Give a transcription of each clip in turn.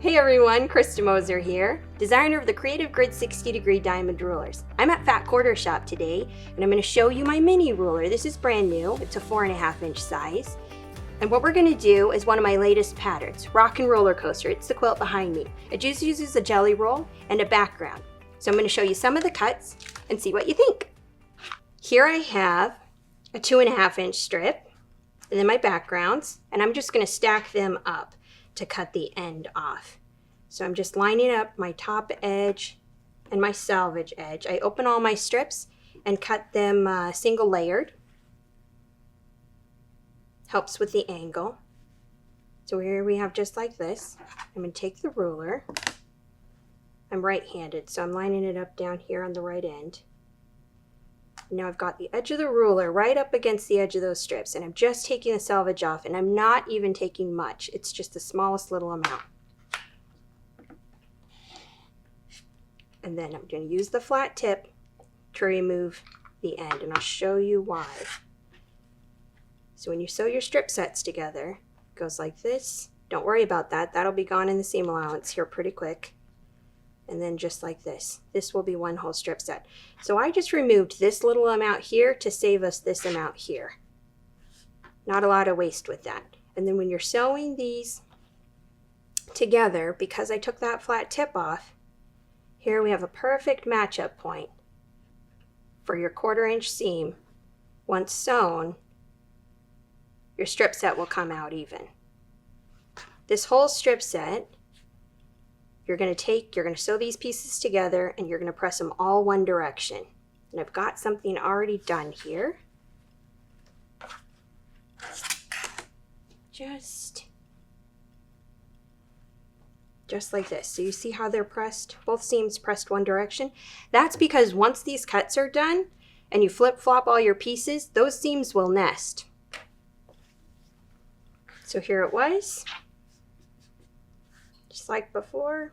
Hey everyone, Krista Moser here, designer of the Creative Grid 60-degree diamond rulers. I'm at Fat Quarter Shop today, and I'm going to show you my mini ruler. This is brand new. It's a 4.5 inch size. And what we're going to do is one of my latest patterns, Rock and Roller Coaster. It's the quilt behind me. It just uses a jelly roll and a background. So I'm going to show you some of the cuts and see what you think. Here I have a 2.5 inch strip, and then my backgrounds, and I'm just going to stack them up to cut the end off. So I'm just lining up my top edge and my salvage edge. I open all my strips and cut them single layered. Helps with the angle. So here we have just like this. I'm going to take the ruler. I'm right-handed, so I'm lining it up down here on the right end. Now I've got the edge of the ruler right up against the edge of those strips, and I'm just taking the salvage off, and I'm not even taking much. It's just the smallest little amount. And then I'm going to use the flat tip to remove the end, and I'll show you why. So when you sew your strip sets together, it goes like this. Don't worry about that. That'll be gone in the seam allowance here pretty quick. And then just like this. This will be one whole strip set. So I just removed this little amount here to save us this amount here. Not a lot of waste with that. And then when you're sewing these together, because I took that flat tip off, here we have a perfect match-up point for your 1/4 inch seam. Once sewn, your strip set will come out even. This whole strip set, you're going to sew these pieces together, and you're going to press them all one direction. And I've got something already done here. Just like this. So you see how they're pressed? Both seams pressed one direction. That's because once these cuts are done and you flip-flop all your pieces, those seams will nest. So here it was, just like before.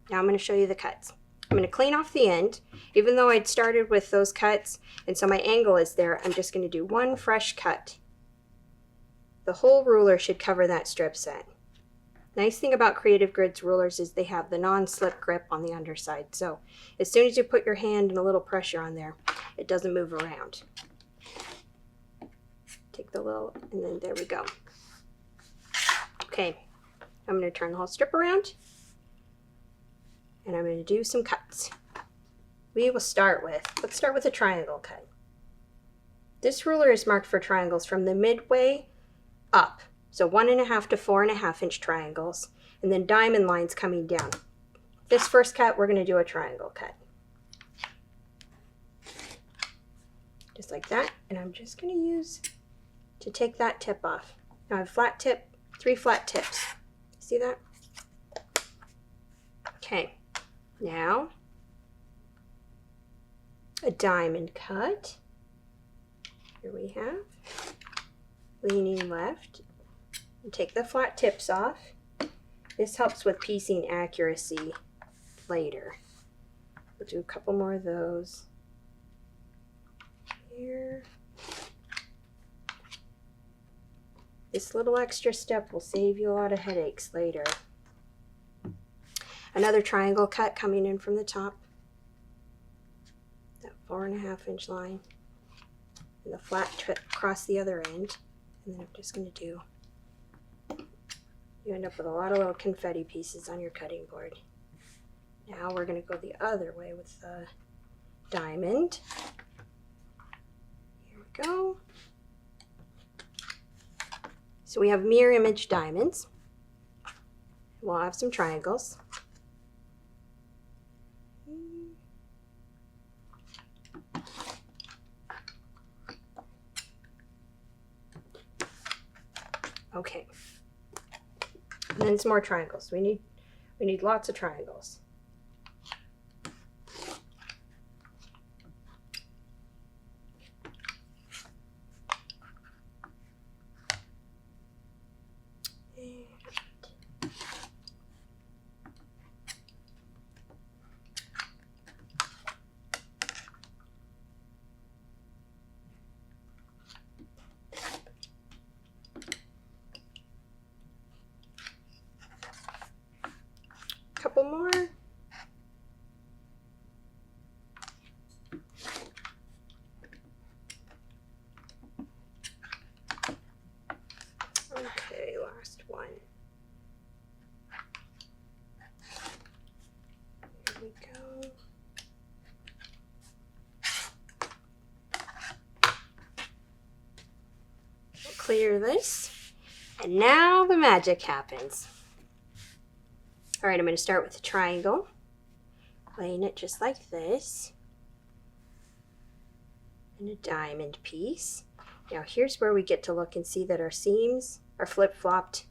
Now I'm going to show you the cuts. I'm going to clean off the end, even though I'd started with those cuts, and so my angle is there. I'm just going to do one fresh cut. The whole ruler should cover that strip set. Nice thing about Creative Grid's rulers is they have the non-slip grip on the underside, so as soon as you put your hand and a little pressure on there, it doesn't move around. Take the little, and then there we go. Okay, I'm going to turn the whole strip around, and I'm going to do some cuts. Let's start with a triangle cut. This ruler is marked for triangles from the midway up, so 1.5 to 4.5 inch triangles, and then diamond lines coming down. This first cut, we're going to do a triangle cut. Just like that, and I'm just going to use to take that tip off. Now I have flat tip, 3 flat tips. See that? Okay, now a diamond cut. Here we have, leaning left, and take the flat tips off. This helps with piecing accuracy later. We'll do a couple more of those here. This little extra step will save you a lot of headaches later. Another triangle cut coming in from the top. That 4.5 inch line. And the flat tip across the other end. And then I'm just going to do, you end up with a lot of little confetti pieces on your cutting board. Now we're going to go the other way with the diamond. Here we go. So we have mirror image diamonds. We'll have some triangles. Okay. And then some more triangles. We need lots of triangles. one. Here we go. We'll clear this. And now the magic happens. All right, I'm going to start with a triangle. Laying it just like this. And a diamond piece. Now here's where we get to look and see that our seams are flip-flopped.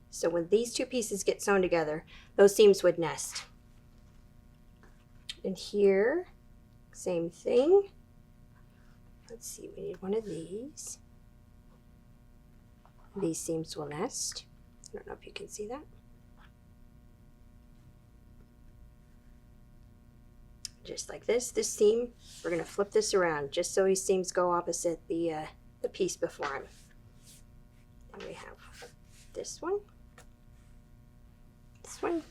So when these two pieces get sewn together, those seams would nest. And here, same thing. Let's see, we need one of these. These seams will nest. I don't know if you can see that. Just like this. This seam, we're going to flip this around just so these seams go opposite the piece before them. Then we have this one. This one.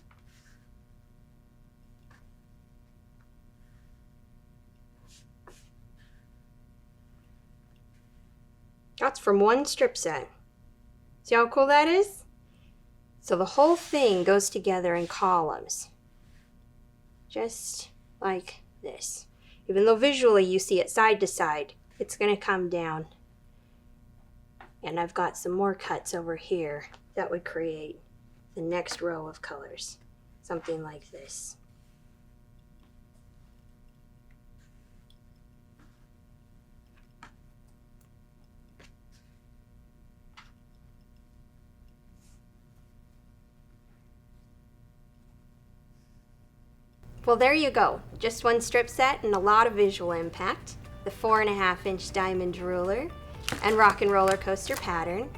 That's from one strip set. See how cool that is? So the whole thing goes together in columns. Just like this. Even though visually you see it side to side, it's going to come down. And I've got some more cuts over here that would create the next row of colors. Something like this. Well, there you go. Just one strip set and a lot of visual impact. The 4.5-inch diamond ruler and rock and roller coaster pattern.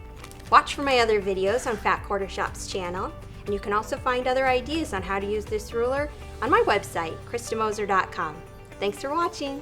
Watch for my other videos on Fat Quarter Shop's channel. And you can also find other ideas on how to use this ruler on my website, KristaMoser.com. Thanks for watching.